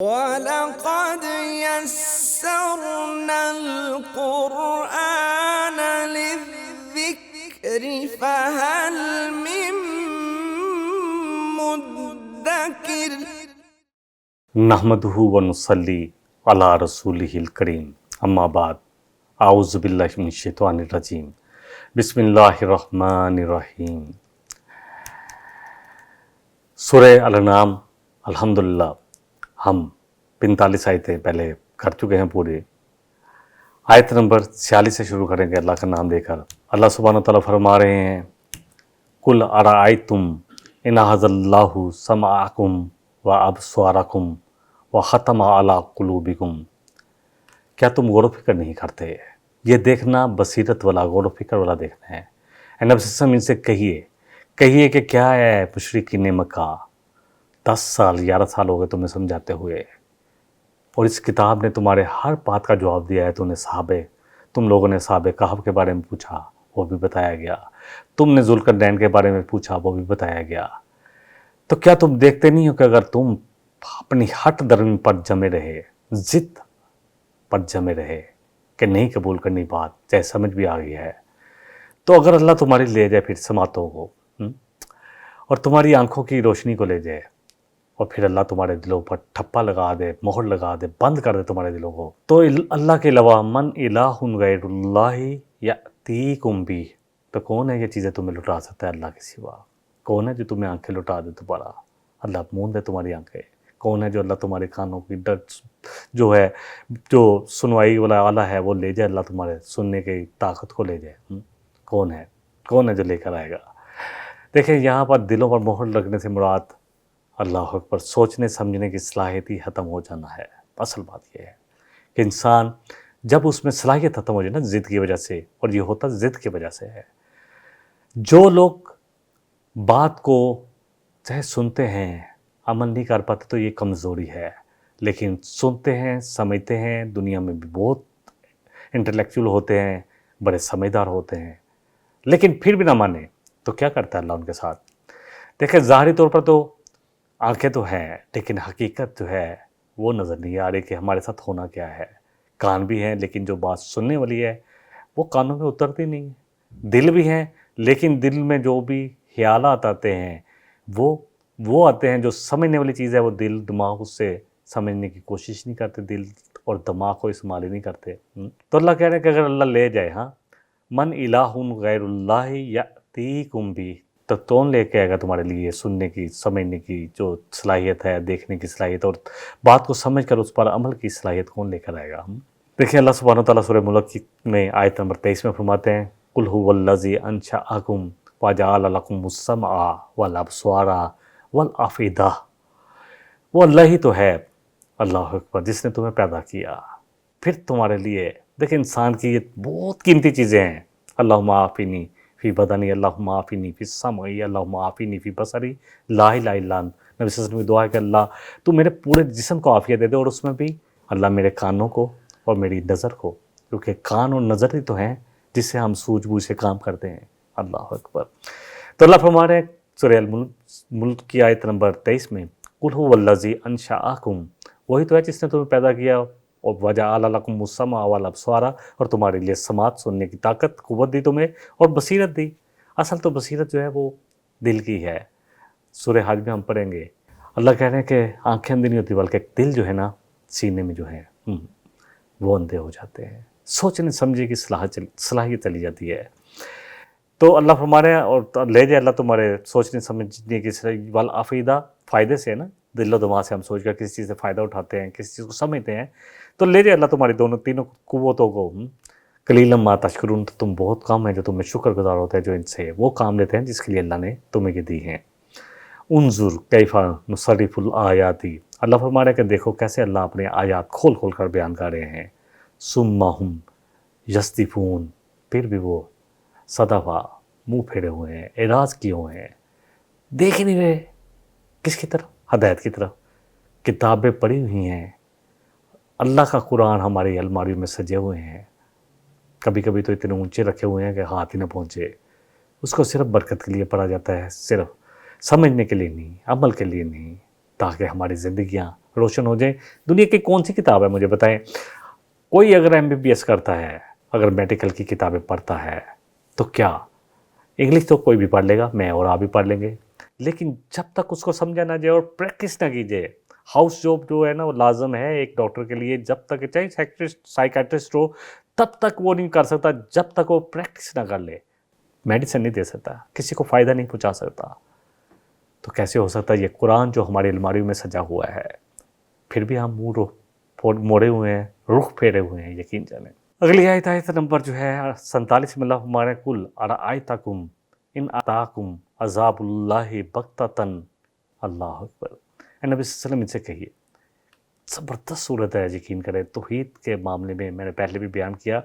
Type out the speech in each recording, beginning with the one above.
وَلَقَدْ يَسَّرْنَا الْقُرْآنَ لِلذِّكْرِ فَهَلْ مِن مُّدَّكِرٍ نحمدہ ونصلی علی رسولہ الکریم اما بعد اعوذ باللہ من الشیطان الرجیم بسم اللہ الرحمن الرحیم۔ سورہ الانعام الحمدللہ ہم 45 آیتیں پہلے کر چکے ہیں پورے۔ آیت نمبر 46 سے شروع کریں گے اللہ کا نام لے کر۔ اللہ سبحانہ وتعالیٰ فرما رہے ہیں قُلْ أَرَأَيْتُمْ إِنْ أَخَذَ اللَّهُ سَمْعَكُمْ وَأَبْصَارَكُمْ وَخَتَمَ عَلَىٰ قُلُوبِكُمْ۔ کیا تم غور و فکر نہیں کرتے؟ یہ دیکھنا بصیرت والا، غور و فکر والا دیکھنا ہے۔ نبی صلی اللہ علیہ وسلم ان سے کہیے کہ کیا ہے مشرکین مکہ، 10 سال 11 سال ہو گئے تمہیں سمجھاتے ہوئے، اور اس کتاب نے تمہارے ہر بات کا جواب دیا ہے۔ تم لوگوں نے صحابہ کہف کے بارے میں پوچھا، وہ بھی بتایا گیا۔ تم نے ذوالقرنین کے بارے میں پوچھا، وہ بھی بتایا گیا۔ تو کیا تم دیکھتے نہیں ہو کہ اگر تم اپنی ہٹ درمی پر جمے رہے، ضد پر جمے رہے کہ نہیں قبول کرنی بات، چاہے سمجھ بھی آ گئی ہے، تو اگر اللہ تمہاری لے جائے پھر سماعتوں کو اور تمہاری آنکھوں کی روشنی کو لے جائے، اور پھر اللہ تمہارے دلوں پر ٹھپا لگا دے، مہر لگا دے، بند کر دے تمہارے دلوں کو، تو اللہ کے علاوہ من الہ غیر اللہ یأتیکم بہ، تو کون ہے یہ چیزیں تمہیں لٹا سکتا ہے اللہ کے سوا؟ کون ہے جو تمہیں آنکھیں لٹا دے دوبارہ؟ اللہ موند ہے تمہاری آنکھیں۔ کون ہے جو اللہ تمہارے کانوں کی جو سنوائی والا آلہ ہے وہ لے جائے، اللہ تمہارے سننے کی طاقت کو لے جائے؟ کون ہے جو لے کر آئے گا؟ دیکھیں یہاں پر دلوں پر مہر لگنے سے مراد اللہ اکبر سوچنے سمجھنے کی صلاحیت ہی ختم ہو جانا ہے۔ اصل بات یہ ہے کہ انسان جب اس میں صلاحیت ختم ہو جائے نا ضد کی وجہ سے، اور یہ ہوتا ضد کی وجہ سے ہے، جو لوگ بات کو چاہے سنتے ہیں عمل نہیں کر پاتے تو یہ کمزوری ہے، لیکن سنتے ہیں سمجھتے ہیں، دنیا میں بھی بہت انٹلیکچول ہوتے ہیں، بڑے سمجھدار ہوتے ہیں، لیکن پھر بھی نہ مانے تو کیا کرتا ہے اللہ ان کے ساتھ؟ دیکھیں ظاہری طور پر تو آنکھیں تو ہیں، لیکن حقیقت جو ہے وہ نظر نہیں آ رہی کہ ہمارے ساتھ ہونا کیا ہے۔ کان بھی ہیں لیکن جو بات سننے والی ہے وہ کانوں میں اترتی نہیں ہے۔ دل بھی ہیں لیکن دل میں جو بھی خیالات آتے ہیں وہ آتے ہیں، جو سمجھنے والی چیز ہے وہ دل دماغ اس سے سمجھنے کی کوشش نہیں کرتے، دل اور دماغ کو استعمال ہی نہیں کرتے۔ تو اللہ کہہ رہے ہیں کہ اگر اللہ لے جائے من الہ غیر اللہ یأتیکم بہ، تو کون لے کے آئے گا تمہارے لیے سننے کی سمجھنے کی جو صلاحیت ہے، دیکھنے کی صلاحیت اور بات کو سمجھ کر اس پر عمل کی صلاحیت کون لے کر آئے گا؟ دیکھیں اللہ سبحانہ وتعالیٰ سورہ ملک میں آیت نمبر 23 میں فرماتے ہیں قُلْ هُوَ الَّذِي أَنشَأَكُمْ وَجَعَلَ لَكُمُ السَّمْعَ وَالْأَبْصَارَ وَالْأَفْئِدَةَ۔ وہ اللہ ہی تو ہے، اللہ اکبر، جس نے تمہیں پیدا کیا، پھر تمہارے لیے دیکھیں انسان کی یہ بہت قیمتی چیزیں ہیں۔ اللہم عافنی فی بدنی، اللہم عافنی فی سمعی، اللہم عافنی فی بصری، لا الہ الا انت۔ نبی صلی اللہ علیہ وسلم کی دعا ہے کہ اللہ تو میرے پورے جسم کو عافیت دے دے، اور اس میں بھی اللہ میرے کانوں کو اور میری نظر کو، کیونکہ کان اور نظر ہی تو ہیں جس سے ہم سوجھ بوجھ سے کام کرتے ہیں۔ اللہ اکبر۔ تو اللہ فرما رہے ہیں سورہ الملک کی آیت نمبر 23 میں قُلْ هُوَ الَّذِي أَنشَأَكُمْ، وہی تو ہے جس نے تمہیں پیدا کیا، اور وَجَعَلَ لَكُمُ السَّمْعَ وَالْأَبْصَارَ، اور تمہارے لیے سماعت سننے کی طاقت قوت دی تمہیں، اور بصیرت دی۔ اصل تو بصیرت جو ہے وہ دل کی ہے۔ سورہ حج میں ہم پڑھیں گے اللہ کہہ رہے ہیں کہ آنکھیں اندھی نہیں ہوتی بلکہ دل جو ہے نا سینے میں جو ہے وہ اندھے ہو جاتے ہیں، سوچنے سمجھنے کی صلاحیت چلی جاتی ہے۔ تو اللہ فرما رہے ہیں اور لے جائے اللہ تمہارے سوچنے سمجھنے کی صلاحیت والافئدہ، فائدے سے ہے نا، دل و دماغ سے ہم سوچ کر کسی چیز سے فائدہ اٹھاتے ہیں، کسی چیز کو سمجھتے ہیں، تو لے جائے اللہ تمہاری تینوں قوتوں کو۔ قلیلا ما تشکرون، تو تم بہت کم ہیں جو تمہیں شکر گزار ہوتے ہیں، جو ان سے وہ کام لیتے ہیں جس کے لیے اللہ نے تمہیں یہ دی ہیں۔ انظر کیف نصرف الآیات، اللہ فرما رہے ہیں کہ دیکھو کیسے اللہ اپنے آیات کھول کھول کر بیان کر رہے ہیں۔ ثم ہم یصدفون، پھر بھی وہ صدفہ منہ پھیرے ہوئے ہیں، اعراض کیے ہوئے ہیں، دیکھ نہیں رہے کس کی طرف؟ ہدایت کی طرف۔ کتابیں پڑھی ہوئی ہیں، اللہ کا قرآن ہماری الماریوں میں سجے ہوئے ہیں، کبھی کبھی تو اتنے اونچے رکھے ہوئے ہیں کہ ہاتھ ہی نہ پہنچے، اس کو صرف برکت کے لیے پڑھا جاتا ہے، صرف سمجھنے کے لیے نہیں، عمل کے لیے نہیں، تاکہ ہماری زندگیاں روشن ہو جائیں. دنیا کی کون سی کتاب ہے مجھے بتائیں؟ کوئی اگر MBBS کرتا ہے، اگر میڈیکل کی کتابیں پڑھتا ہے تو کیا انگلش تو کوئی بھی پڑھ لے گا، میں اور آپ بھی پڑھ لیں گے، لیکن جب تک اس کو سمجھا نہ جائے اور پریکٹس نہ کی جائے. ہاؤس جاب جو ہے نا وہ لازم ہے ایک ڈاکٹر کے لیے، جب تک چاہے سائیکیٹرسٹ ہو تب تک وہ نہیں کر سکتا جب تک وہ پریکٹس نہ کر لے. میڈیسن نہیں دے سکتا، کسی کو فائدہ نہیں پہنچا سکتا. تو کیسے ہو سکتا ہے یہ قرآن جو ہماری الماریوں میں سجا ہوا ہے، پھر بھی ہم منہ موڑے ہوئے ہیں، رخ پھیرے ہوئے ہیں. یقین جانیں. اگلی آیت نمبر جو ہے 47 میں اللہ ہمارے کل ارائیتکم ان اتاکم عذاب اللہ بغتۃ. اللہ اکبر. اے نبی صلی اللہ علیہ وسلم ان سے کہیے، زبردست صورت ہے. یقین کریں توحید کے معاملے میں نے پہلے بھی بیان کیا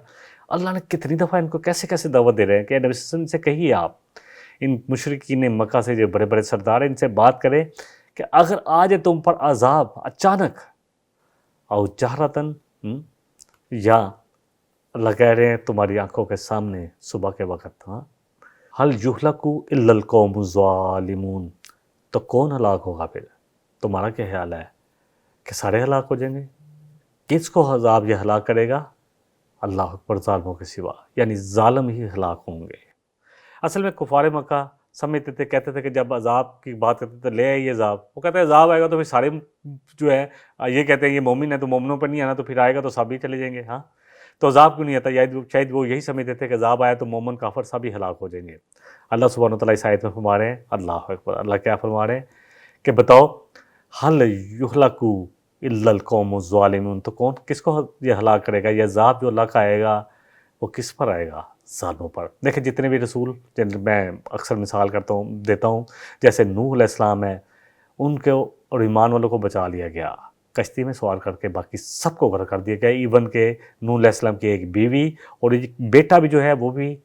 اللہ نے کتنی دفعہ ان کو کیسے کیسے دعوت دے رہے ہیں کہ اے نبی صلی اللہ علیہ وسلم سے کہیے، آپ ان مشرکین مکہ سے جو بڑے بڑے سردار ہیں ان سے بات کریں کہ اگر آ جائے تم پر عذاب اچانک، او جہرتاً، یا اللہ کہہ رہے ہیں تمہاری آنکھوں کے سامنے صبح کے وقت، حل یہلک الا القوم الظالمون، تو کون ہلاک ہوگا پھر؟ تمہارا کیا خیال ہے کہ سارے ہلاک ہو جائیں گے؟ کس کو عذاب یہ ہلاک کرے گا؟ اللہ اکبر. ظالموں کے سوا، یعنی ظالم ہی ہلاک ہوں گے. اصل میں کفار مکہ سمجھتے تھے، کہتے تھے کہ جب عذاب کی بات کرتے تھے لے آئیے عذاب، وہ کہتے ہیں عذاب آئے گا تو پھر سارے جو ہے یہ کہتے ہیں یہ مومن ہے تو مومنوں پر نہیں آنا، تو پھر آئے گا تو سب ہی چلے جائیں گے. ہاں تو عذاب کیوں نہیں آتا؟ شاید وہ یہی سمجھتے تھے کہ عذاب آیا تو مومن کافر سب ہی ہلاک ہو جائیں گے. اللہ سبحانہ وتعالیٰ اس آیت میں فرما رہے ہیں، اللہ اکبر، اللہ کیا فرما رہے ہیں کہ بتاؤ حل یہلک الا القوم الظالمون، تو کون کس کو یہ ہلاک کرے گا؟ یہ عذاب جو اللہ کا آئے گا وہ کس پر آئے گا؟ ظالموں پر. دیکھیں جتنے بھی رسول جن میں اکثر مثال دیتا ہوں، جیسے نوح علیہ السلام ہے، ان کو اور ایمان والوں کو بچا لیا گیا، کشتی میں سوار کر کے باقی سب کو غرق کر دیا گیا. ایون کہ نوح علیہ السلام کی ایک بیوی اور ایک بیٹا بھی جو ہے وہ بھی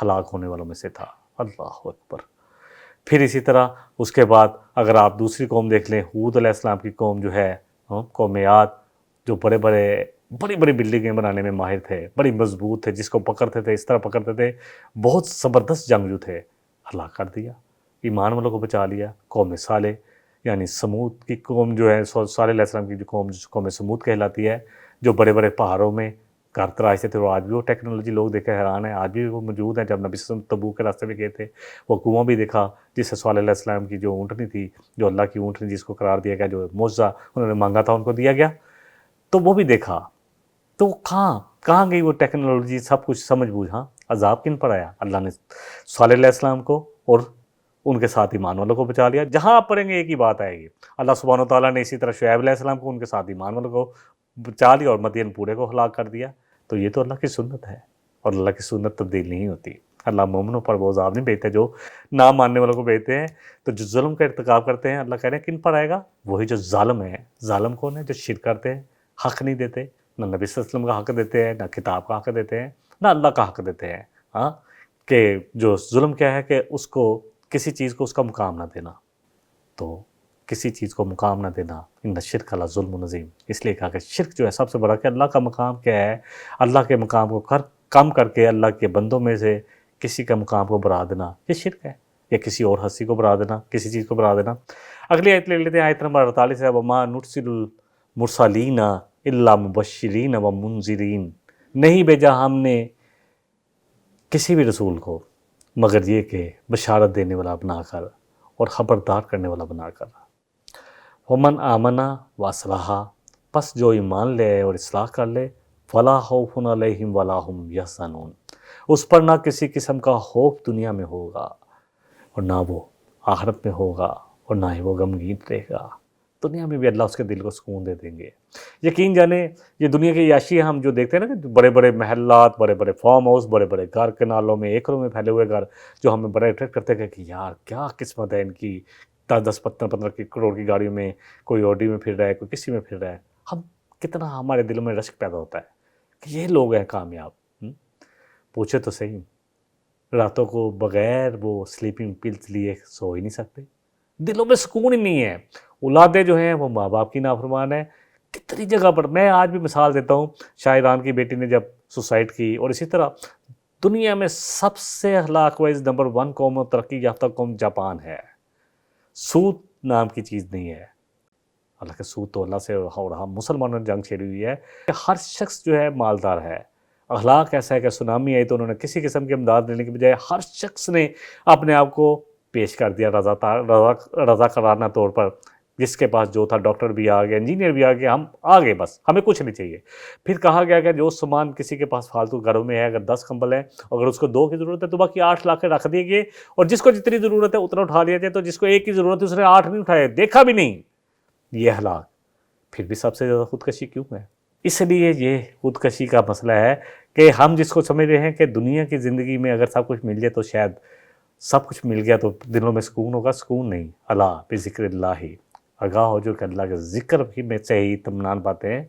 ہلاک ہونے والوں میں سے تھا. اللہ اکبر. پھر اسی طرح اس کے بعد اگر آپ دوسری قوم دیکھ لیں، ہود علیہ السلام کی قوم جو ہے، قوم عاد، جو بڑی بڑی بلڈنگیں بنانے میں ماہر تھے، بڑی مضبوط تھے، جس کو پکڑتے تھے اس طرح پکڑتے تھے، بہت زبردست جنگجو تھے، ہلاک کر دیا. ایمان والوں کو بچا لیا. قوم صالح یعنی سمود کی قوم جو ہے، صالح علیہ السلام کی جو قوم سمود کہلاتی ہے، جو بڑے بڑے پہاڑوں میں گھر تراشتے تھے، اور آج بھی وہ ٹیکنالوجی لوگ دیکھ کے حیران ہیں، آج بھی وہ موجود ہیں. جب نبی صلی اللہ علیہ وسلم تبوک کے راستے میں گئے تھے، وہ کنواں بھی دیکھا جس سے صالح علیہ السلام کی جو اونٹنی تھی، جو اللہ کی اونٹنی جس کو قرار دیا گیا، جو معجزہ انہوں نے مانگا تھا ان کو دیا گیا، تو وہ بھی دیکھا. تو کہاں گئی وہ ٹیکنالوجی؟ سب کچھ سمجھ بوجھ. ہاں عذاب کن پر آیا؟ اللہ نے صالح علیہ السلام کو اور ان کے ساتھ ایمان والوں کو بچا لیا. جہاں آپ پڑھیں گے ایک ہی بات آئے گی. اللہ سبحانہ وتعالیٰ نے اسی طرح شعیب علیہ السلام کو ان کے ساتھ ایمان والوں کو بچا لیا اور مدین پورے کو ہلاک کر دیا. تو یہ تو اللہ کی سنت ہے، اور اللہ کی سنت تبدیل نہیں ہوتی. اللہ مومنوں پر وہ عذاب نہیں بھیجتے جو نہ ماننے والوں کو بھیجتے ہیں. تو جو ظلم کا ارتکاب کرتے ہیں، اللہ کہہ رہے ہیں کن پر آئے گا؟ وہی جو ظالم ہیں. ظالم کون ہے؟ جو شرک کرتے ہیں، حق نہیں دیتے، نہ نبی صلی اللہ علیہ وسلم کا حق دیتے ہیں، نہ کتاب کا حق دیتے ہیں، نہ اللہ کا حق دیتے ہیں. ہاں کہ جو ظلم کیا ہے کہ اس کو کسی چیز کو اس کا مقام نہ دینا. تو کسی چیز کو مقام نہ دینا، ان شرک اللہ ظلم عظیم. اس لیے کہا کہ شرک جو ہے سب سے بڑا کہ اللہ کا مقام کیا ہے، اللہ کے مقام کو کم کر کے اللہ کے بندوں میں سے کسی کا مقام کو بڑھا دینا، یہ شرک ہے. یا کسی اور ہستی کو بڑھا دینا، کسی چیز کو بڑھا دینا. اگلی آیت لے لیتے ہیں، آیت نمبر 48 ہے، وَمَا نُرْسِلُ الْمُرْسَلِينَ إِلَّا مُبَشِّرِينَ وَمُنذِرِينَ، نہیں بھیجا ہم نے کسی بھی رسول کو مگر یہ کہ بشارت دینے والا بنا کر اور خبردار کرنے والا بنا کر. وَمَنْ آمَنَ وَأَصْلَحَ، پس جو ایمان لے اور اصلاح کر لے، فَلَا خَوْفٌ عَلَيْهِمْ وَلَا هُمْ يَحْزَنُونَ، اس پر نہ کسی قسم کا خوف دنیا میں ہوگا اور نہ وہ آخرت میں ہوگا، اور نہ ہی وہ غمگین رہے گا. دنیا میں بھی اللہ اس کے دل کو سکون دے دیں گے. یقین جانیں یہ دنیا کی عیاشی ہم جو دیکھتے ہیں نا کہ بڑے بڑے محلات، بڑے بڑے فارم ہاؤس، بڑے بڑے گھر کنالوں میں، ایکڑوں میں پھیلے ہوئے گھر، جو ہمیں بڑا اٹریکٹ کرتے ہیں کہ یار کیا قسمت ہے ان کی، 10 15 کروڑ کی گاڑیوں میں، کوئی آڈی میں پھر رہا ہے، کوئی کسی میں پھر رہا ہے. ہم کتنا ہمارے دلوں میں رشک پیدا ہوتا ہے کہ یہ لوگ ہیں کامیاب. پوچھے تو صحیح، راتوں کو بغیر وہ سلیپنگ پلز لیے سو ہی نہیں سکتے، دلوں میں سکون ہی نہیں ہے. اولادیں جو ہیں وہ ماں باپ کی نافرمان ہیں. کتنی جگہ پر میں آج بھی مثال دیتا ہوں، شاہ ایران کی بیٹی نے جب سوسائڈ کی، اور اسی طرح دنیا میں سب سے اخلاق وائز نمبر 1 قوم و ترقی یافتہ قوم جاپان ہے. سود نام کی چیز نہیں ہے. اللہ کے سود تو اللہ سے ہو رہا، مسلمانوں نے جنگ چھیڑی ہوئی ہے کہ ہر شخص جو ہے مالدار ہے۔ اخلاق ایسا ہے کہ سونامی آئی تو انہوں نے کسی قسم کی امداد لینے کے بجائے ہر شخص نے اپنے آپ کو پیش کر دیا رضا کرانہ طور پر، جس کے پاس جو تھا، ڈاکٹر بھی آ گیا، انجینئر بھی آ گیا، ہم آگے، بس ہمیں کچھ نہیں چاہیے۔ پھر کہا گیا کہ جو سامان کسی کے پاس فالتو گھروں میں ہے، اگر 10 کمبل ہیں، اگر اس کو 2 کی ضرورت ہے تو باقی 8 لا کے رکھ دیے گئے، اور جس کو جتنی ضرورت ہے اتنا اٹھا لیا جائے، تو جس کو 1 کی ضرورت ہے اس نے 8 نہیں اٹھائے، دیکھا بھی نہیں۔ یہ ہلاک۔ پھر بھی سب سے زیادہ خودکشی کیوں ہے؟ اس لیے یہ خودکشی کا مسئلہ ہے کہ ہم جس کو سمجھ رہے ہیں کہ دنیا کی زندگی میں اگر سب کچھ مل جائے تو شاید سب کچھ مل گیا تو دلوں میں سکون ہوگا، سکون نہیں۔ اللہ بذکر اللہ ہی، آگاہ ہو جو کہ اللہ کے ذکر ہی میں سے ہی اطمینان پاتے ہیں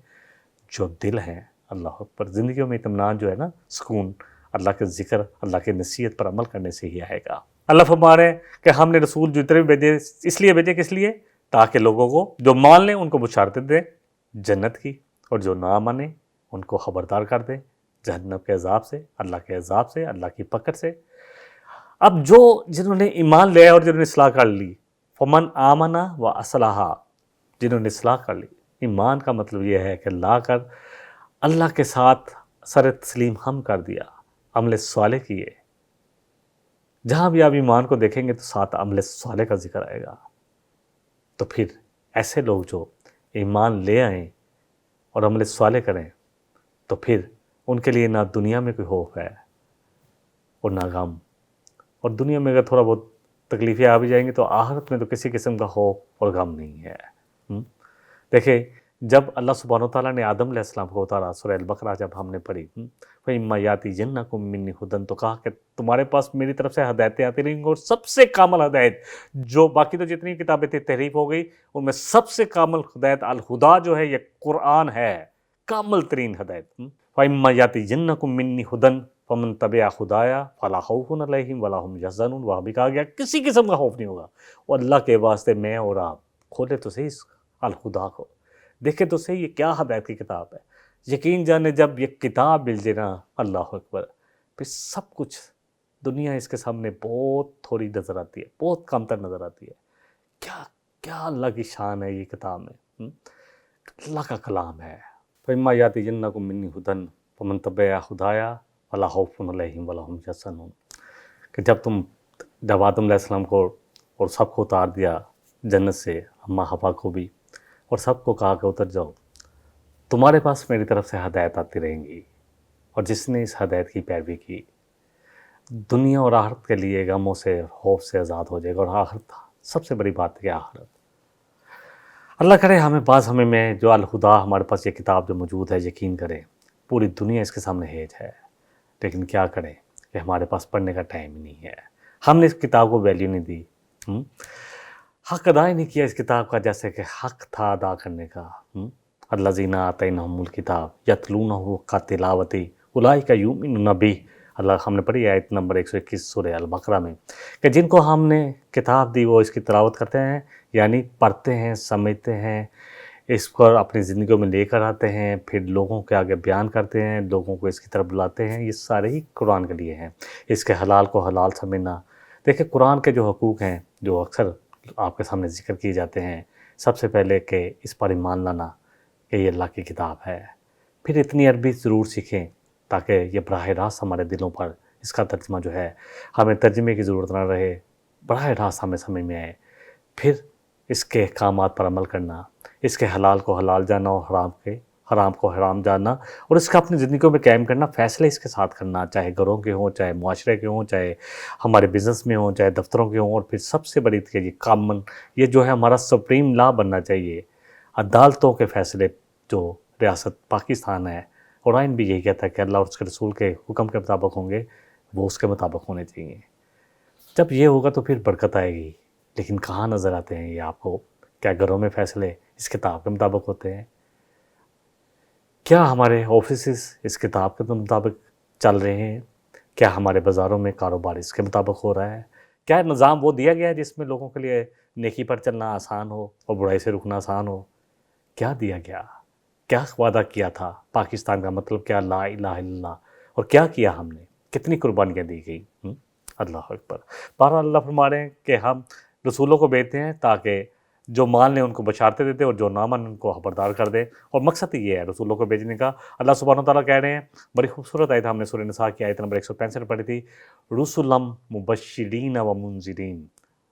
جو دل ہیں۔ اللہ اکبر۔ زندگیوں میں اطمینان جو ہے نا، سکون، اللہ کے ذکر، اللہ کے نصیحت پر عمل کرنے سے ہی آئے گا۔ اللہ فرما رہے ہیں کہ ہم نے رسول جو اتنے بھی بھیجے، اس لیے بھیجے، کس لیے؟ تاکہ لوگوں کو جو مان لیں ان کو بشارتیں دیں جنت کی، اور جو نہ مانیں ان کو خبردار کر دیں جہنم کے عذاب سے، اللہ کے عذاب سے، اللہ کی پکڑ سے۔ اب جو جنہوں نے ایمان لیا اور جنہوں نے اصلاح کر لی، فمن آمنہ و اصلحہ، جنہوں نے اصلاح کر لی۔ ایمان کا مطلب یہ ہے کہ لا کر اللہ کے ساتھ سر تسلیم ہم کر دیا، عمل صالح کیے۔ جہاں بھی آپ ایمان کو دیکھیں گے تو ساتھ عمل صالح کا ذکر آئے گا۔ تو پھر ایسے لوگ جو ایمان لے آئیں اور عمل صالح کریں تو پھر ان کے لیے نہ دنیا میں کوئی خوف ہے اور نہ غم، اور دنیا میں اگر تھوڑا بہت تکلیفیں آ بھی جائیں گی تو آخرت میں تو کسی قسم کا خوف اور غم نہیں ہے۔ دیکھیں، جب اللہ سبحانہ وتعالیٰ نے آدم علیہ السلام کو اتارا، سورہ البقرہ جب ہم نے پڑھی، فَإِمَّا يَأْتِيَنَّكُم مِّنِّي هُدًى، تو کہا کہ تمہارے پاس میری طرف سے ہدایتیں آتی رہیں گی، اور سب سے کامل ہدایت جو باقی تو جتنی کتابیں تھی تحریف ہو گئی، ان میں سب سے کامل ہدایت الہدا جو ہے یہ قرآن ہے، کامل ترین ہدایت۔ فَإِمَّا يَأْتِيَنَّكُم مِّنِّي هُدًى فَمَن تَبِعَ هُدَايَ فَلَا خَوْفٌ عَلَيْهِمْ وَلَا هُمْ يَحْزَنُونَ۔ وہاں بھی کہا گیا کسی قسم کا خوف نہیں ہوگا۔ اور اللہ کے واسطے میں اور آپ کھولے تو صحیح الہدا کو، دیکھیں تو صحیح یہ کیا ہدایت کی کتاب ہے۔ یقین جانے جب یہ کتاب مل جائے نا، اللہ اکبر، پھر سب کچھ دنیا اس کے سامنے بہت تھوڑی نظر آتی ہے، بہت کم تر نظر آتی ہے۔ کیا اللہ کی شان ہے یہ کتاب میں، اللہ کا کلام ہے۔ فَإِمَّا يَأْتِيَنَّكُم مِّنِّي هُدًى فَمَن تَبِعَ هُدَايَ فَلَا خَوْفٌ عَلَيْهِمْ وَلَا هُمْ يَحْزَنُونَ، کہ جب آدم علیہ السلام کو اور سب کو اتار دیا جنت سے، اماں حوا کو بھی، اور سب کو کہا کہ اتر جاؤ، تمہارے پاس میری طرف سے ہدایت آتی رہیں گی، اور جس نے اس ہدایت کی پیروی کی دنیا اور آخرت کے لیے غموں سے، خوف سے آزاد ہو جائے گا۔ اور آخرت سب سے بڑی بات ہے کہ آخرت، اللہ کرے ہمیں میں جو الہدا ہمارے پاس یہ کتاب جو موجود ہے، یقین کریں پوری دنیا اس کے سامنے ہیج ہے، لیکن کیا کریں کہ ہمارے پاس پڑھنے کا ٹائم ہی نہیں ہے۔ ہم نے اس کتاب کو ویلیو نہیں دی، حق ادا ہی نہیں کیا اس کتاب کا جیسے کہ حق تھا ادا کرنے کا۔ الذین آتیناہم الکتاب یتلونہ حق تلاوتہ اولئک یؤمنون بہ، اللہ ہم نے پڑھی آیت نمبر 121 سورہ البقرہ میں، کہ جن کو ہم نے کتاب دی وہ اس کی تلاوت کرتے ہیں، یعنی پڑھتے ہیں، سمجھتے ہیں، اس پر اپنی زندگیوں میں لے کر آتے ہیں، پھر لوگوں کے آگے بیان کرتے ہیں، لوگوں کو اس کی طرف بلاتے ہیں۔ یہ سارے ہی قرآن کے لیے ہیں، اس کے حلال کو حلال سمجھنا۔ دیکھیں قرآن کے جو حقوق ہیں جو اکثر آپ کے سامنے ذکر کیے جاتے ہیں، سب سے پہلے کہ اس پر ایمان لانا کہ یہ اللہ کی کتاب ہے، پھر اتنی عربی ضرور سیکھیں تاکہ یہ براہ راست ہمارے دلوں پر اس کا ترجمہ جو ہے ہمیں ترجمے کی ضرورت نہ رہے، براہ راست ہمیں سمجھ میں آئے، پھر اس کے احکامات پر عمل کرنا، اس کے حلال کو حلال جاننا اور حرام کو حرام جاننا، اور اس کا اپنی زندگیوں میں قائم کرنا، فیصلے اس کے ساتھ کرنا، چاہے گھروں کے ہوں، چاہے معاشرے کے ہوں، چاہے ہمارے بزنس میں ہوں، چاہے دفتروں کے ہوں، اور پھر سب سے بڑی کہ یہ کامن، یہ جو ہے ہمارا سپریم لا بننا چاہیے۔ عدالتوں کے فیصلے جو ریاست پاکستان ہے، قرآن بھی یہی کہتا ہے کہ اللہ اور اس کے رسول کے حکم کے مطابق ہوں گے، وہ اس کے مطابق ہونے چاہیے۔ جب یہ ہوگا تو پھر برکت آئے گی، لیکن کہاں نظر آتے ہیں یہ آپ کو؟ کیا گھروں میں فیصلے اس کتاب کے مطابق ہوتے ہیں؟ کیا ہمارے آفیسز اس کتاب کے مطابق چل رہے ہیں؟ کیا ہمارے بازاروں میں کاروبار اس کے مطابق ہو رہا ہے؟ کیا نظام وہ دیا گیا ہے جس میں لوگوں کے لیے نیکی پر چلنا آسان ہو اور برائی سے رکنا آسان ہو؟ کیا دیا گیا؟ کیا وعدہ کیا تھا پاکستان کا مطلب کیا؟ لا الہ الا اللہ، اور کیا کیا ہم نے؟ کتنی قربانیاں دی گئی؟ اللہ اکبر۔ بہرحال اللہ فرما رہے ہیں کہ ہم رسولوں کو بھیجتے ہیں تاکہ جو مان لیں ان کو بشارتیں دیتے اور جو نہ مانیں ان کو خبردار کر دیں، اور مقصد یہ ہے رسولوں کو بھیجنے کا۔ اللہ سبحانہ و تعالیٰ کہہ رہے ہیں، بڑی خوبصورت آیت ہم نے سورہ نساء کی آیت نمبر 165 پڑھی تھی، رسولم مبشرین و منذرین،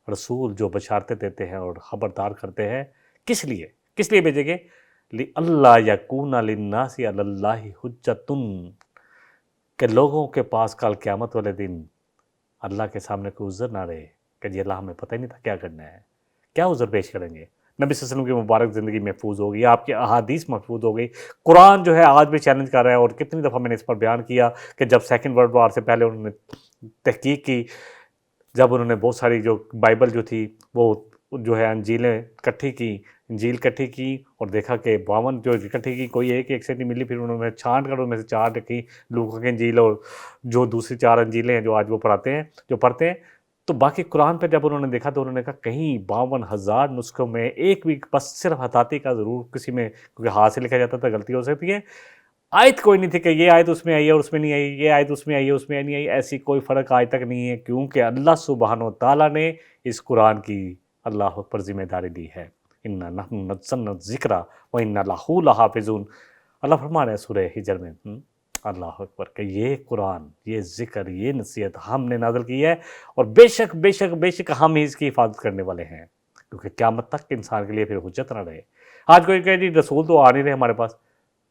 رسول جو بشارتیں دیتے ہیں اور خبردار کرتے ہیں۔ کس لیے بھیجیں گے؟ لِأَلَّا يَكُونَ لِلنَّاسِ عَلَى اللَّهِ حُجَّةٌ، کہ لوگوں کے پاس کل قیامت والے دن اللہ کے سامنے کوئی عذر نہ رہے کہ جی اللہ ہمیں پتہ ہی نہیں تھا کیا کرنا ہے، کیا عذر پیش کریں گے؟ نبی صلی اللہ علیہ وسلم کی مبارک زندگی محفوظ ہوگی، آپ کی احادیث محفوظ ہو گئی، قرآن جو ہے آج بھی چیلنج کر رہا ہے، اور کتنی دفعہ میں نے اس پر بیان کیا کہ جب سیکنڈ ورلڈ وار سے پہلے انہوں نے تحقیق کی، جب انہوں نے بہت ساری جو بائبل جو تھی وہ جو ہے انجیلیں اکٹھی کی، انجیل اکٹھی کی، اور دیکھا کہ 52 جو اکٹھی کی کوئی ایک سے نہیں ملی، پھر انہوں نے چھانٹ کر ان میں سے 4 رکھی، لوکا کی انجیل اور جو دوسری 4 انجیلیں ہیں جو آج وہ پڑھتے ہیں، تو باقی قرآن پہ جب انہوں نے دیکھا تو انہوں نے کہا کہیں 52,000 نسخوں میں ایک بھی بس صرف حتاطی کا ضرور کسی میں، کیونکہ ہاتھ سے لکھا جاتا تھا غلطی ہو سکتی ہے، آیت کوئی نہیں تھی کہ یہ آیت اس میں آئی ہے اور اس میں نہیں آئی، یہ آیت اس میں آئی ہے اس میں نہیں آئی، ایسی کوئی فرق آج تک نہیں ہے، کیونکہ اللہ سبحانہ و تعالیٰ نے اس قرآن کی اللہ پر ذمہ داری دی ہے۔ اِنَّا نَحْنُ نَزَّلْنَا الذِّكْرَ وَإِنَّا لَهُ لَحَافِظُونَ، اللہ فرما رہے ہیں سورہ ہجر میں، اللہ اکبر، کہ یہ قرآن، یہ ذکر، یہ نصیحت ہم نے نازل کی ہے، اور بے شک ہم ہی اس کی حفاظت کرنے والے ہیں، کیونکہ قیامت تک انسان کے لیے پھر حجت نہ رہے۔ آج کوئی کہے جی رسول تو آ نہیں رہے ہمارے پاس،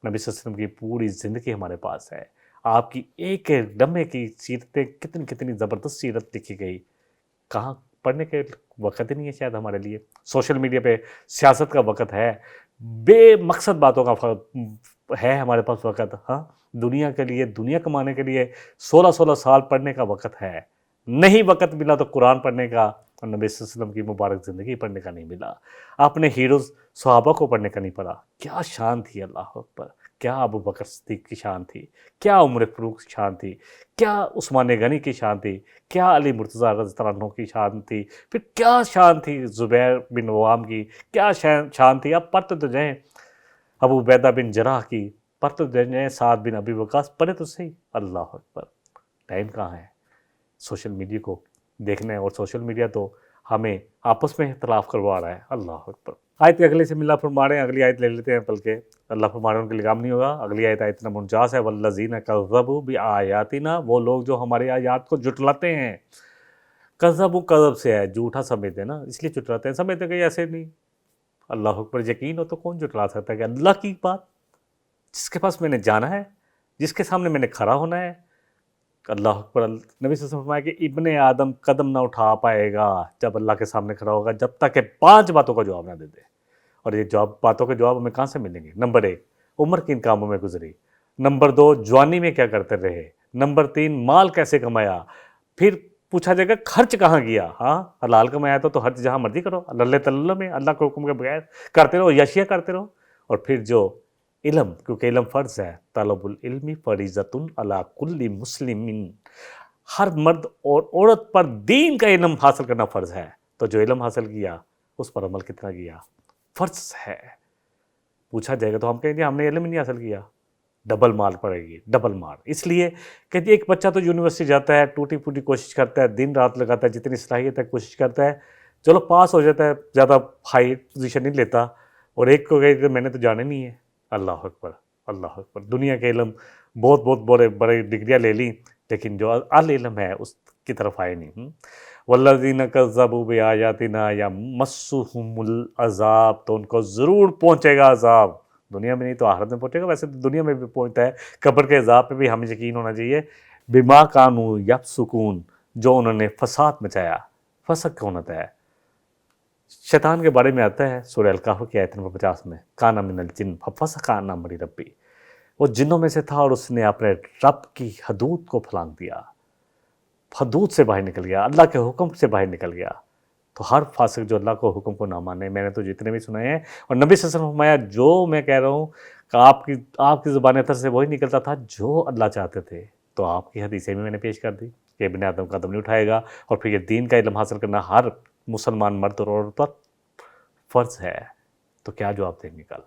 نبی صلی اللہ علیہ وسلم کی پوری زندگی ہمارے پاس ہے، آپ کی ایک ایک لمحے کی سیرتیں، کتنی زبردست سیرت لکھی گئی، کہاں پڑھنے کے وقت ہی نہیں ہے شاید ہمارے لیے۔ سوشل میڈیا پہ سیاست کا وقت ہے، بے مقصد باتوں کا ہے ہمارے پاس وقت، ہاں دنیا کے لیے، دنیا کمانے کے لیے 16 سال پڑھنے کا وقت ہے، نہیں وقت ملا تو قرآن پڑھنے کا اور نبی صلی اللہ علیہ وسلم کی مبارک زندگی پڑھنے کا نہیں ملا، اپنے ہیروز صحابہ کو پڑھنے کا نہیں پڑا، کیا شان تھی، اللہ اکبر، کیا ابو بکر صدیق کی شان تھی، کیا عمر فاروق کی شان تھی، کیا عثمان غنی کی شان تھی، کیا علی مرتضیٰ رضی اللہ عنہ کی شان تھی، پھر کیا شان تھی زبیر بن عوام کی، کیا شان تھی، اب پڑھتے تو جائیں ابو عبیدہ بن جراح کی، پڑھتے تو جائیں سعد بن ابی وقاص، پڑھے تو صحیح، اللہ اکبر، ٹائم کہاں ہے سوشل میڈیا کو دیکھنا ہے، اور سوشل میڈیا تو ہمیں آپس میں اختلاف کروا رہا ہے، اللہ اکبر۔ آیت اگلے سے اللہ فرما رہے ہیں، اگلی آیت لے لیتے ہیں، بلکہ اللہ فرما رہے ہیں ان کے لیے کام نہیں ہوگا، اگلی آیت نمبر 49 ہے، والذین کذبوا بآیاتنا، وہ لوگ جو ہماری آیات کو جھٹلاتے ہیں، کذب سے ہے، جھوٹا سمجھتے ہیں نا، اس لیے جھٹلاتے ہیں، سمجھتے کہ ایسے نہیں، اللہ اکبر، یقین ہو تو کون جھٹلا سکتا ہے کہ اللہ کی بات جس کے پاس میں نے جانا ہے، جس کے سامنے میں نے کھڑا ہونا ہے، اللہ اکبر۔ نبی صلی اللہ علیہ وسلم فرمایا کہ ابن آدم قدم نہ اٹھا پائے گا جب اللہ کے سامنے کھڑا ہوگا، جب تک کہ 5 باتوں کا جواب نہ دے دے، اور یہ باتوں کے جواب ہمیں کہاں سے ملیں گے؟ نمبر 1، عمر کن کاموں میں گزری، نمبر 2، جوانی میں کیا کرتے رہے، نمبر 3، مال کیسے کمایا، پھر پوچھا جائے گا خرچ کہاں کیا، ہاں حلال کمایا تو خرچ جہاں مرضی کرو، اللہ تعالیٰ میں اللہ کے حکم کے بغیر کرتے رہو، یشیا کرتے رہو، اور پھر جو علم، کیونکہ علم فرض ہے، طلب العلم فریضۃ علی کل مسلم، ہر مرد اور عورت پر دین کا علم حاصل کرنا فرض ہے، تو جو علم حاصل کیا اس پر عمل کتنا کیا، فرض ہے۔ پوچھا جائے گا تو ہم کہیں گے ہم نے علم ہی نہیں حاصل کیا، ڈبل مار پڑے گی، ڈبل مار، اس لیے کہ ایک بچہ تو یونیورسٹی جاتا ہے، ٹوٹی پھوٹی کوشش کرتا ہے، دن رات لگاتا ہے، جتنی صلاحیت ہے کوشش کرتا ہے، چلو پاس ہو جاتا ہے، زیادہ ہائی پوزیشن نہیں لیتا، اور ایک کو کہے کہ میں نے تو جانا نہیں ہے، اللہ اکبر، اللہ اکبر، دنیا کے علم بہت بڑے ڈگریاں لے لیں، لیکن جو العلم ہے اس کی طرف آئے نہیں۔ والذین کذبوا بآیاتنا یمسهم العذاب، تو ان کو ضرور پہنچے گا عذاب، دنیا میں نہیں تو آخرت میں پہنچے گا، ویسے تو دنیا میں بھی پہنچتا ہے، قبر کے عذاب پہ بھی ہمیں یقین ہونا چاہیے، بما کانوا یفسقون، جو انہوں نے فساد مچایا، فسق کون ہوتا ہے؟ شیطان کے بارے میں آتا ہے سورہ الکہف کی آیت نمبر 50 میں، کان من الجن ففسق عن امر ربی، وہ جنوں میں سے تھا اور اس نے اپنے رب کی حدود کو پھلانگ دیا، حدود سے باہر نکل گیا، اللہ کے حکم سے باہر نکل گیا۔ تو ہر فاسق جو اللہ کو حکم کو نہ مانے، میں نے تو جتنے بھی سنے ہیں، اور نبی صلی اللہ علیہ وسلم فرمایا جو میں کہہ رہا ہوں کہ آپ کی زبان اثر سے وہی نکلتا تھا جو اللہ چاہتے تھے، تو آپ کی حدیثیں بھی میں نے پیش کر دی کہ ابن آدم قدم نہیں اٹھائے گا، اور پھر یہ دین کا علم حاصل کرنا ہر مسلمان مرد اور عورت پر فرض ہے، تو کیا جواب دیں گے کل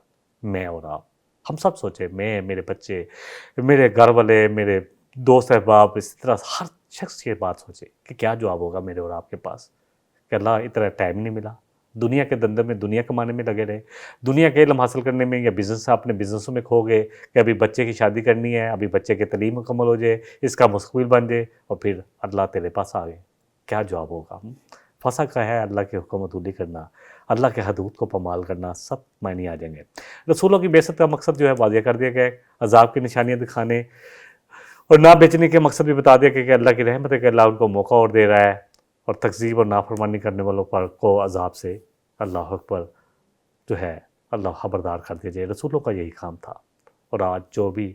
میں اور آپ؟ ہم سب سوچیں، میں، میرے بچے، میرے گھر والے، میرے دوست احباب، اس طرح ہر شخص یہ بات سوچے کہ کیا جواب ہوگا میرے اور آپ کے پاس، کہ اللہ اتنا ٹائم نہیں ملا، دنیا کے دندے میں دنیا کمانے میں لگے رہے، دنیا کے علم حاصل کرنے میں، یا بزنس اپنے بزنسوں میں کھو گئے کہ ابھی بچے کی شادی کرنی ہے، ابھی بچے کی تعلیم مکمل ہو جائے، اس کا مستقبل بن جائے، اور پھر اللہ تیرے پاس آ گئے، کیا جواب ہوگا؟ پھنسا کا ہے اللہ کی حکم عدولی کرنا، اللہ کے حدود کو پامال کرنا، سب معنی آ جائیں گے۔ رسولوں کی بعثت کا مقصد جو ہے واضح کر دیا گیا ہے، عذاب کی نشانیاں دکھانے اور نہ بیچنے کے مقصد بھی بتا دیا کہ اللہ کی رحمت ہے کہ اللہ ان کو موقع اور دے رہا ہے، اور تکذیب اور نافرمانی کرنے والوں پر کو عذاب سے اللہ اکبر جو ہے اللہ خبردار کر دیا جائے۔ رسولوں کا یہی کام تھا، اور آج جو بھی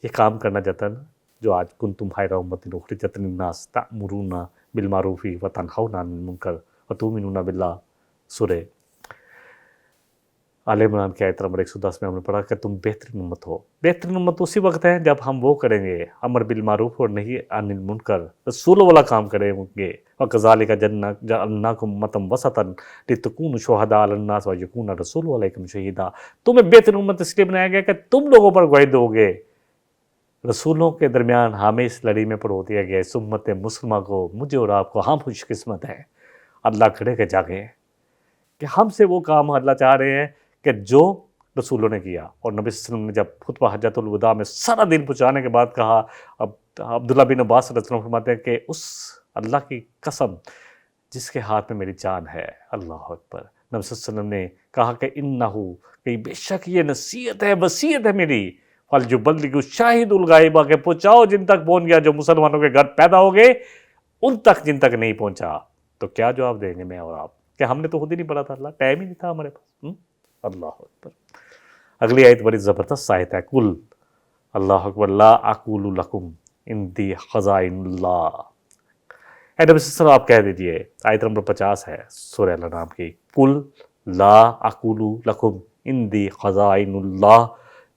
یہ کام کرنا چاہتا ہے نا، جو آج کنتم خیر امۃ اخرجت للناس تأمرون بالمعروف وتنہون عن المنکر وتؤمنون باللہ، سورہ آل عمران کی آیت نمبر 110 میں ہم نے پڑھا کہ تم بہترین امت ہو۔ بہترین امت اسی وقت ہے جب ہم وہ کریں گے امر بالمعروف اور نہیں عن المنکر، رسولوں والا کام کریں گے۔ وَكَذَلِكَ جَعَلْنَاكُمْ أُمَّةً وَسَطًا لِتَكُونُوا شُهَدَاءَ عَلَى النَّاسِ وَيَكُونَ الرَّسُولُ عَلَيْكُمْ شَهِيدًا۔ تمہیں بہترین امت اس لیے بنایا گیا کہ تم لوگوں پر گواہی دو گے۔ رسولوں کے درمیان ہمیں اس لڑی میں پڑھو دیا گیا اس امت مسلمہ کو، مجھے اور آپ کو، ہم خوش قسمت ہیں، اللہ کھڑے کے جاگے ہیں کہ ہم سے وہ کام اللہ چاہ رہے ہیں کہ جو رسولوں نے کیا۔ اور نبی صلی اللہ علیہ وسلم نے جب خطبہ حجۃ الوداع میں سارا دن پہنچانے کے بعد کہا، اب عبداللہ بن عباس رضی اللہ عنہ فرماتے ہیں کہ اس اللہ کی قسم جس کے ہاتھ میں میری جان ہے، اللہ اکبر، نبی صلی اللہ علیہ وسلم نے کہا کہ انہو، کہ بے شک یہ نصیحت ہے، وصیت ہے میری، فَلْيُبَلِّغُ الشَّاهِدُ الْغَائِبَ، کہ پہنچاؤ جن تک پہنچ گیا، جو مسلمانوں کے گھر پیدا ہو گئے ان تک، جن تک نہیں پہنچا۔ تو کیا جواب دیں گے میں اور آپ کہ ہم نے تو خود ہی نہیں پڑھا تھا، اللہ ٹائم ہی نہیں تھا ہمارے پاس۔ اللہ اکبر۔ اگلی آیت بڑی زبردست آیت ہے، کل اللہ اکبر لا اقول لکم عندی خزائن اللہ، اے نبی صلی اللہ علیہ وسلم آپ کہہ دیجئے، آیت نمبر 50 ہے سورہ الانعام کی، کل لا اقول لکم عندی خزائن اللہ،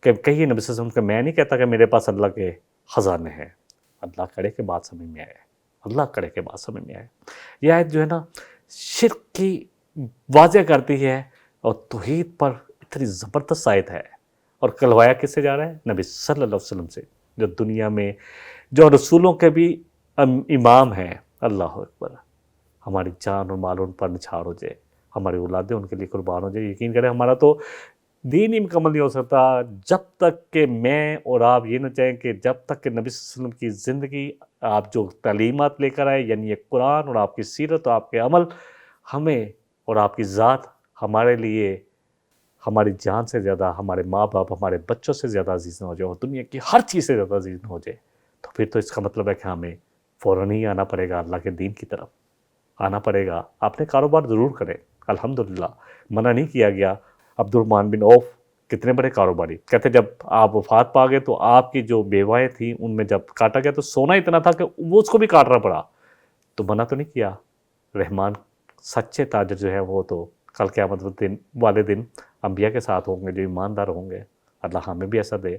کہ کہیے نبی صلی اللہ علیہ وسلم کہ میں نہیں کہتا کہ میرے پاس اللہ کے خزانے ہیں۔ اللہ کرے کہ بات سمجھ میں آئے، اللہ کرے کہ بات سمجھ میں آئے۔ یہ آیت جو ہے نا شرک کی واضح کرتی ہے، اور توحید پر اتنی زبردست آیت ہے، اور کلوایا کس سے جا رہا ہے؟ نبی صلی اللہ علیہ وسلم سے، جو دنیا میں جو رسولوں کے بھی امام ہیں۔ اللہ اکبر، ہماری جان اور مال ان پر نچھاور ہو جائے، ہماری اولادیں ان کے لیے قربان ہو جائے۔ یقین کریں ہمارا تو دین ہی مکمل نہیں ہو سکتا جب تک کہ میں اور آپ یہ نہ چاہیں کہ جب تک کہ نبی صلی اللہ علیہ وسلم کی زندگی، آپ جو تعلیمات لے کر آئے، یعنی یہ قرآن اور آپ کی سیرت اور آپ کے عمل، ہمیں اور آپ کی ذات ہمارے لیے ہماری جان سے زیادہ، ہمارے ماں باپ، ہمارے بچوں سے زیادہ عزیز نہ ہو جائے، اور دنیا کی ہر چیز سے زیادہ عزیز نہ ہو جائے، تو پھر تو اس کا مطلب ہے کہ ہمیں فوراً ہی آنا پڑے گا اللہ کے دین کی طرف، آنا پڑے گا۔ آپ نے کاروبار ضرور کریں، الحمدللہ، منع نہیں کیا گیا۔ عبد الرحمن بن عوف کتنے بڑے کاروباری، کہتے جب آپ وفات پا گئے تو آپ کی جو بیوائیں تھیں ان میں جب کاٹا گیا تو سونا اتنا تھا کہ وہ اس کو بھی کاٹنا پڑا، تو منع تو نہیں کیا۔ رحمان سچے تاجر جو ہے وہ تو کل قیامت والے دن انبیاء کے ساتھ ہوں گے، جو ایماندار ہوں گے۔ اللہ ہمیں بھی ایسا دے،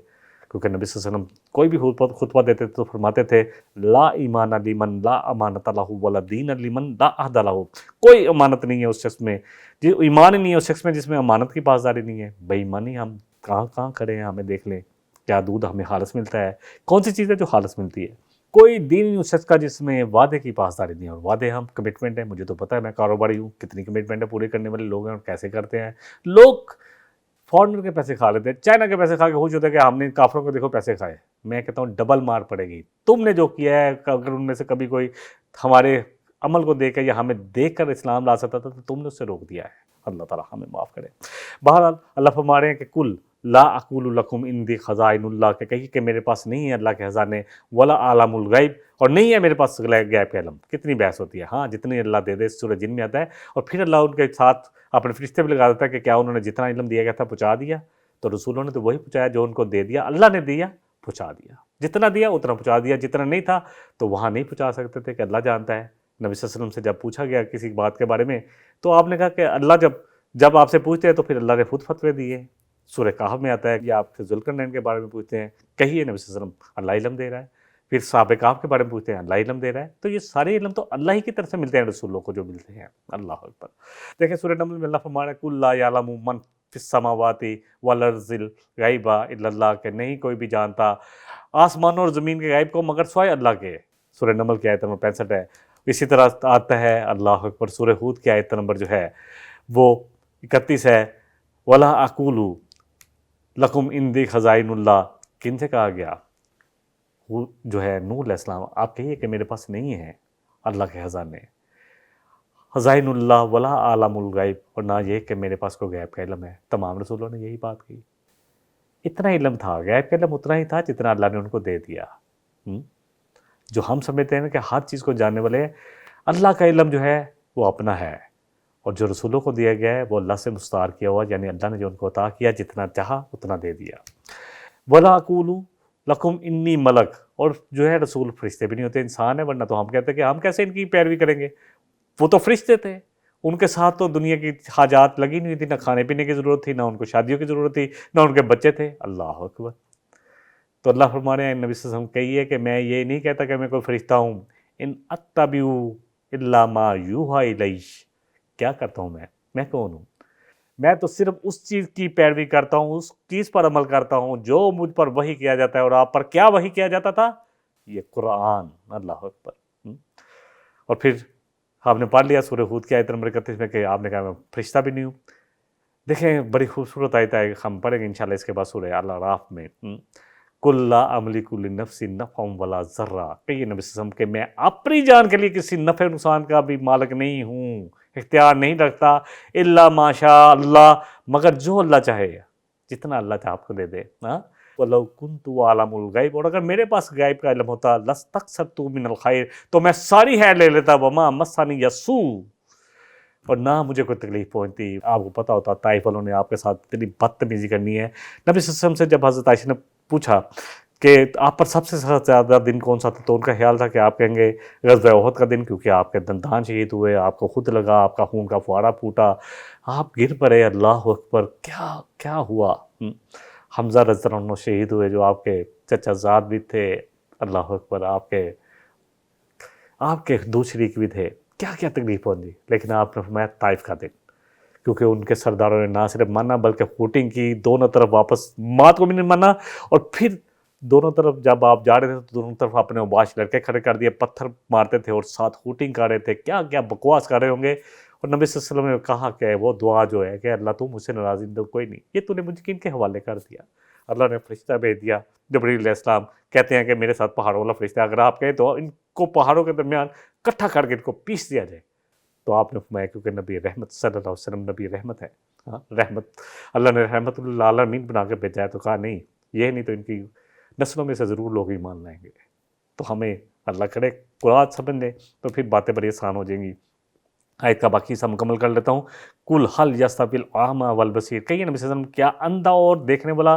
کیونکہ نبی صلی اللہ علیہ وسلم کوئی بھی خطبہ دیتے تھے تو فرماتے تھے لا ایمان لمن لا امانت لہ ولا دین لمن لا عہد لہ، کوئی امانت نہیں ہے اس شخص میں، ایمان ہی نہیں ہے اس شخص میں جس میں امانت کی پاسداری نہیں ہے۔ بے ایمانی ہم کہاں کریں ہیں، ہمیں دیکھ لیں کیا دودھ ہمیں خالص ملتا ہے، کون سی چیز ہے جو خالص ملتی ہے؟ کوئی دین نہیں اس شخص کا جس میں وعدے کی پاسداری نہیں ہے، اور وعدے ہم کمٹمنٹ ہے، مجھے تو پتہ ہے میں کاروباری ہوں، کتنی کمٹمنٹ ہے پورے کرنے والے لوگ ہیں، اور کیسے کرتے ہیں لوگ۔ فارنر کے پیسے کھا لیتے ہیں، چائنا کے پیسے کھا کے خوش ہوتے ہیں کہ ہم نے کافروں کو دیکھو پیسے کھائے۔ میں کہتا ہوں ڈبل مار پڑے گی، تم نے جو کیا ہے، اگر ان میں سے کبھی کوئی ہمارے عمل کو دیکھ کر یا ہمیں دیکھ کر اسلام لا سکتا تھا تو تم نے اس سے روک دیا ہے۔ اللہ تعالیٰ ہمیں معاف کرے۔ بہرحال اللہ فرما رہے ہیں کہ کل لا اقول لکم عندی خزائن اللہ، کہ کہیے کہ میرے پاس نہیں ہے اللہ کے خزانے، ولا عالم الغیب، اور نہیں ہے میرے پاس غیب کا علم۔ کتنی بحث ہوتی ہے، ہاں جتنی اللہ دے دے، سورہ جن میں آتا ہے، اور پھر اللہ ان کے ساتھ اپنے فرشتے بھی لگا دیتا ہے کہ کیا انہوں نے جتنا علم دیا گیا تھا پہنچا دیا؟ تو رسولوں نے تو وہی پہنچایا جو ان کو دے دیا، اللہ نے دیا پہنچا دیا، جتنا دیا اتنا پہنچا دیا، جتنا نہیں تھا تو وہاں نہیں پہنچا سکتے تھے کہ اللہ جانتا ہے۔ نبی صلی اللہ علیہ وسلم سے جب پوچھا گیا کسی بات کے بارے میں تو آپ نے کہا کہ اللہ جب آپ سے پوچھتے ہیں تو پھر اللہ نے خود فتوے دیے۔ سورہ کہف میں آتا ہے کہ آپ سے ذوالقرنین کے بارے میں پوچھتے ہیں، کہیے نبی صلی اللہ علیہ وسلم اللہ علم دے رہا ہے۔ پھر صحابہ کہف کے بارے میں پوچھتے ہیں، اللہ علم دے رہا ہے۔ تو یہ سارے علم تو اللہ ہی کی طرف سے ملتے ہیں، رسولوں کو جو ملتے ہیں۔ اللہ اکبر۔ دیکھیں سورہ نمل میں اللہ فرما رہا ہے کل لا یعلم من فی السماوات والارض الغیب الا اللہ، کہ نہیں کوئی بھی جانتا آسمانوں اور زمین کے غیب کو مگر سوائے اللہ کے۔ سورہ نمل کی آیت نمبر 65 ہے۔ اسی طرح آتا ہے اللہ اکبر سورہ ہود کی آیت نمبر جو ہے وہ 31 ہے ولا اقولو لکم اندی خزائن اللہ، کن سے کہا گیا؟ وہ جو ہے نوح علیہ السلام، آپ کہیے کہ میرے پاس نہیں ہے اللہ کے خزانے، خزائن اللہ ولا عالم الغیب، اور نہ یہ کہ میرے پاس کوئی غیب کا علم ہے۔ تمام رسولوں نے یہی بات کی، اتنا علم تھا، غیب کا علم اتنا ہی تھا جتنا اللہ نے ان کو دے دیا۔ جو ہم سمجھتے ہیں نا کہ ہر چیز کو جاننے والے، اللہ کا علم جو ہے وہ اپنا ہے، اور جو رسولوں کو دیا گیا ہے وہ اللہ سے مستعار کیا ہوا، یعنی اللہ نے جو ان کو عطا کیا، جتنا چاہا اتنا دے دیا۔ وَلَا أَقُولُ لَكُمْ إِنِّي مَلَک، اور جو ہے رسول فرشتے بھی نہیں ہوتے، انسان ہے، ورنہ تو ہم کہتے ہیں کہ ہم کیسے ان کی پیروی کریں گے، وہ تو فرشتے تھے، ان کے ساتھ تو دنیا کی حاجات لگی نہیں تھی، نہ کھانے پینے کی ضرورت تھی، نہ ان کو شادیوں کی ضرورت تھی، نہ ان کے بچے تھے۔ اللہ اکبر! تو اللہ فرما رہے ہیں نبی صلی اللہ علیہ وسلم کہیے کہ میں یہ نہیں کہتا کہ میں کوئی فرشتہ ہوں، ان اتبع الا ما یوحی الی، کیا کرتا ہوں میں کون ہوں؟ میں تو صرف اس چیز کی پیروی کرتا ہوں، اس چیز پر عمل کرتا ہوں جو مجھ پر وحی کیا جاتا ہے۔ اور آپ پر کیا وحی کیا جاتا تھا؟ یہ قرآن۔ اللہ اکبر! اور پھر آپ نے پڑھ لیا سورہ ہود کی آیت نمبر 31 میں کہ آپ نے کہا میں فرشتہ بھی نہیں ہوں۔ دیکھیں بڑی خوبصورت آیت ہے، ہم پڑھیں گے انشاءاللہ اس کے بعد سورہ الاعراف میں، کل لا املک لنفسی نفعا ولا ضرا، کہیے نبی صلی اللہ علیہ وسلم کہ میں اپنی جان کے لیے کسی نفع نقصان کا بھی مالک نہیں ہوں، اختیار نہیں رکھتا، الا ما شاء اللہ، مگر جو اللہ چاہے، جتنا اللہ چاہے آپ کو دے دے۔ وَلَوْ كُنْتُ عَالَمُ الْغَيْبِ، اور اگر میرے پاس غیب کا علم ہوتا، لَسْتَكْثَرْتُ مِنَ الْخَيْرِ، تو میں ساری خیر لے لیتا، وَمَا مَسَّنِيَ السُّوءُ، اور نہ مجھے کوئی تکلیف پہنچتی۔ آپ کو پتہ ہوتا طائف والوں نے آپ کے ساتھ اتنی بدتمیزی کرنی ہے۔ نبی صلی اللہ علیہ وسلم سے جب حضرت عائشہ نے پوچھا کہ آپ پر سب سے زیادہ دن کون سا تھا، تو ان کا خیال تھا کہ آپ کہیں گے غزوہ احد کا دن، کیونکہ آپ کے دندان شہید ہوئے، آپ کو خود لگا، آپ کا خون کا فوارہ پھوٹا، آپ گر پڑے۔ اللہ اکبر! کیا ہوا؟ حمزہ رضی اللہ عنہ شہید ہوئے، جو آپ کے چچا زاد بھی تھے۔ اللہ اکبر! آپ کے دو شریک بھی تھے، کیا تکلیف پہنچی، لیکن آپ نے فرمایا طائف کا دن، کیونکہ ان کے سرداروں نے نہ صرف مانا بلکہ فوٹنگ کی، دونوں طرف واپس مات کو بھی نہیں مانا، اور پھر دونوں طرف جب آپ جا رہے تھے تو دونوں طرف اپنے اوباش لڑکے کھڑے کر دیے، پتھر مارتے تھے اور ساتھ ہوٹنگ کر رہے تھے، کیا بکواس کر رہے ہوں گے۔ اور نبی صلی اللہ علیہ وسلم نے کہا کہ وہ دعا جو ہے کہ اللہ تو مجھ سے ناراضی تو کوئی نہیں، یہ تو نے مجھے کن کے حوالے کر دیا؟ اللہ نے فرشتہ بھیج دیا، جبریل علیہ السلام، کہتے ہیں کہ میرے ساتھ پہاڑوں والا فرشتہ، اگر آپ کہیں تو ان کو پہاڑوں کے درمیان اکٹھا کر کے ان کو پیس دیا جائے۔ تو آپ نے فرمایا کیونکہ نبی رحمت صلی اللہ علیہ وسلم نبی رحمت ہے، رحمت، اللہ نے رحمت للعالمین بنا کے بھیجا ہے، تو کہا نہیں یہ نہیں تو ان کی نسلوں میں سے ضرور لوگ ایمان لائیں گے۔ تو ہمیں اللہ کرے قرآن سمجھ لیں تو پھر باتیں بڑی آسان ہو جائیں گی۔ آیت کا باقی حصہ مکمل کر لیتا ہوں۔ کل حل یستوی الاعمی والبصیر، کہیے نبی صلی اللہ علیہ وسلم کیا اندھا اور دیکھنے والا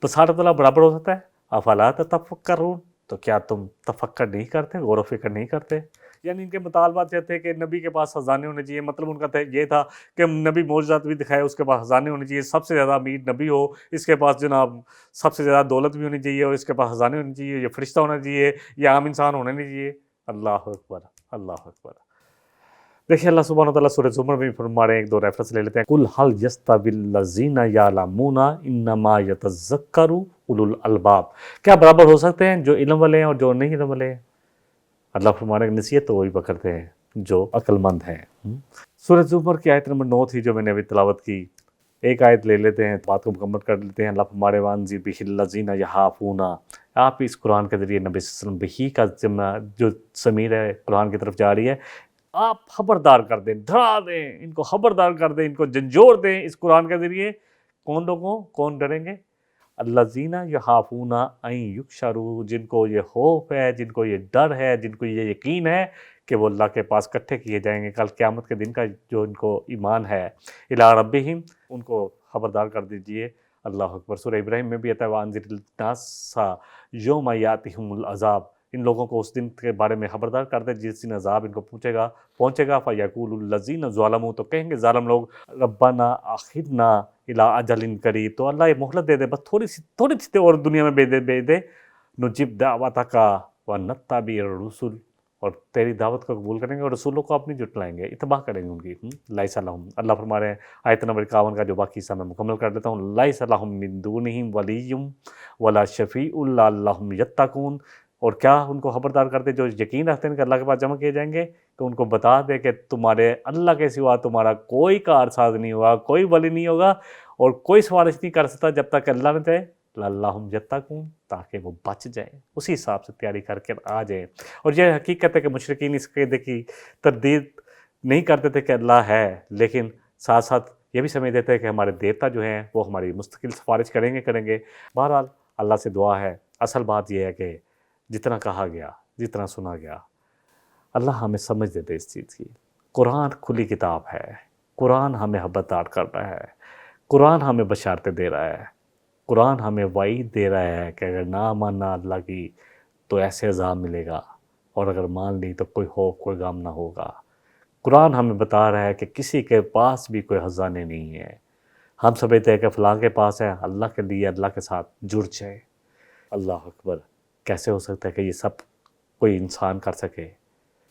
بصارت والا برابر ہو سکتا ہے؟ افلا تتفکرون، تو کیا تم تفکر نہیں کرتے، غور و فکر نہیں کرتے؟ یعنی ان کے مطالبات یہ تھے کہ نبی کے پاس خزانے ہونے چاہیے، مطلب ان کا یہ تھا کہ نبی معجزات بھی دکھائے، اس کے پاس خزانے ہونے چاہیے، سب سے زیادہ امیر نبی ہو، اس کے پاس جناب سب سے زیادہ دولت بھی ہونی چاہیے، اور اس کے پاس خزانے ہونے چاہیے، یہ فرشتہ ہونا چاہیے، یہ عام انسان ہونا نہیں چاہیے۔ اللہ اکبر! اللہ اکبر! دیکھیں اللہ سبحانہ وتعالیٰ سورہ زمر میں فرما رہے ہیں، ایک دو ریفرنس لے لیتے ہیں۔ قُلْ هَلْ يَسْتَوِي الَّذِينَ يَعْلَمُونَ إِنَّمَا يَتَذَكَّرُ أُولُو الْأَلْبَابِ، کیا برابر ہو سکتے ہیں جو علم والے ہیں اور جو نہیں علم والے ہیں؟ اللہ فرما رہے ہیں نصیحت تو وہی پکڑتے ہیں جو عقل مند ہیں۔ سورہ زمر کی آیت نمبر 9 تھی جو میں نے ابھی تلاوت کی، ایک آیت لے لیتے ہیں، بات کو مکمل کر لیتے ہیں۔ اللہ فرما رہے ہیں وَأَنذِرْ بِهِ الَّذِينَ يَخَافُونَ، آپ اس قرآن کے ذریعے نبی صلی اللہ علیہ وسلم بہی کا ذمہ جو ضمیر ہے قرآن کی طرف جا رہی ہے، آپ خبردار کر دیں، ڈرا دیں، ان کو خبردار کر دیں، ان کو جھنجھوڑ دیں اس قرآن کے ذریعے۔ کون لوگوں؟ کون ڈریں گے؟ الذین یخافون ان یحشروا، جن کو یہ خوف ہے، جن کو یہ ڈر ہے، جن کو یہ یقین ہے کہ وہ اللہ کے پاس اکٹھے کیے جائیں گے کل قیامت کے دن کا، جو ان کو ایمان ہے، الی ربہم، ان کو خبردار کر دیجئے۔ اللہ اکبر! سورہ ابراہیم میں بھی آتا ہے وَأَنذِرِ النَّاسَ یوم یاتیہم العذاب، ان لوگوں کو اس دن کے بارے میں خبردار کر دے جس دن عذاب ان کو پہنچے گا۔ فَیَقُولُ الَّذِینَ ظَلَمُوا، تو کہیں گے ظالم لوگ، ربنا آخرنا الی اجل قریب، تو اللہ یہ مہلت دے دے، بس تھوڑی سی اور دنیا میں بھیج دے، نجب دعوتک ونتبع الرسل، اور تیری دعوت کو قبول کریں گے اور رسولوں کو اپنی جٹلائیں گے، اتباع کریں گے ان کی۔ لیس لہم، اللہ فرما رہے ہیں آیت نمبر 51 کا جو باقی حصہ میں مکمل کر دیتا ہوں، لیس لہم من دونہم ولی ولا شفیع لعلہم یتقون، اور کیا ان کو خبردار کرتے جو یقین رکھتے ہیں کہ اللہ کے پاس جمع کیے جائیں گے، کہ ان کو بتا دے کہ تمہارے اللہ کے سوا تمہارا کوئی کارساز نہیں ہوگا، کوئی ولی نہیں ہوگا، اور کوئی سفارش نہیں کر سکتا جب تک کہ اللہ نے چاہے، لعلہم یتقون، تاکہ وہ بچ جائیں، اسی حساب سے تیاری کر کے آ جائیں۔ اور یہ حقیقت ہے کہ مشرکین اس قاعدے کی تردید نہیں کرتے تھے کہ اللہ ہے، لیکن ساتھ ساتھ یہ بھی سمجھ تھے کہ ہمارے دیوتا جو ہیں وہ ہماری مستقل سفارش کریں گے۔ بہرحال اللہ سے دعا ہے، اصل بات یہ ہے کہ جتنا کہا گیا، جتنا سنا گیا، اللہ ہمیں سمجھ دیتے اس چیز کی۔ قرآن کھلی کتاب ہے، قرآن ہمیں خبردار کر رہا ہے، قرآن ہمیں بشارتیں دے رہا ہے، قرآن ہمیں وعید دے رہا ہے کہ اگر نہ ماننا اللہ کی تو ایسے عذاب ملے گا، اور اگر مان لی تو کوئی خوف کوئی غم نہ ہوگا۔ قرآن ہمیں بتا رہا ہے کہ کسی کے پاس بھی کوئی خزانے نہیں ہے۔ ہم سمجھتے ہیں کہ فلاں کے پاس ہے، اللہ کے لیے اللہ کے ساتھ جڑ جائے۔ اللہ اکبر، کیسے ہو سکتا ہے کہ یہ سب کوئی انسان کر سکے؟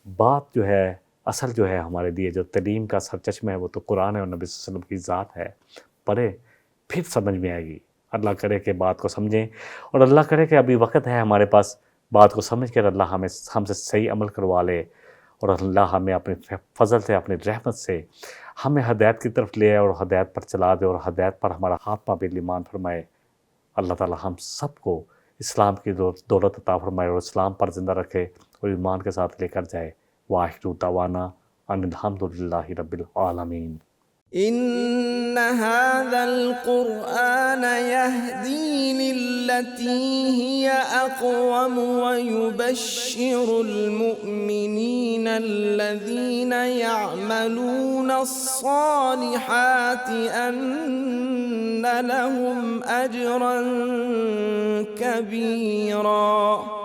بات جو ہے، اصل جو ہے ہمارے لیے جو تعلیم کا سرچشمہ ہے وہ تو قرآن ہے اور نبی صلی اللہ علیہ وسلم کی ذات ہے۔ پڑھے پھر سمجھ میں آئے گی۔ اللہ کرے کہ بات کو سمجھیں، اور اللہ کرے کہ ابھی وقت ہے ہمارے پاس بات کو سمجھ کر اللہ ہم سے صحیح عمل کروا لے، اور اللہ ہمیں اپنے فضل سے، اپنی رحمت سے ہمیں ہدایت کی طرف لے اور ہدایت پر چلا دے، اور ہدایت پر ہمارا خاتمہ بالایمان فرمائے۔ اللہ تعالی ہم سب کو اسلام کی دولت عطا فرمائے اور اسلام پر زندہ رکھے اور ایمان کے ساتھ لے کر جائے۔ وآخر دعوانا ان الحمد للہ رب العالمین۔ إن هذا القرآن يهدي للتي هي أقوم ويبشر المؤمنين الذين يعملون الصالحات أن لهم أجرا كبيرا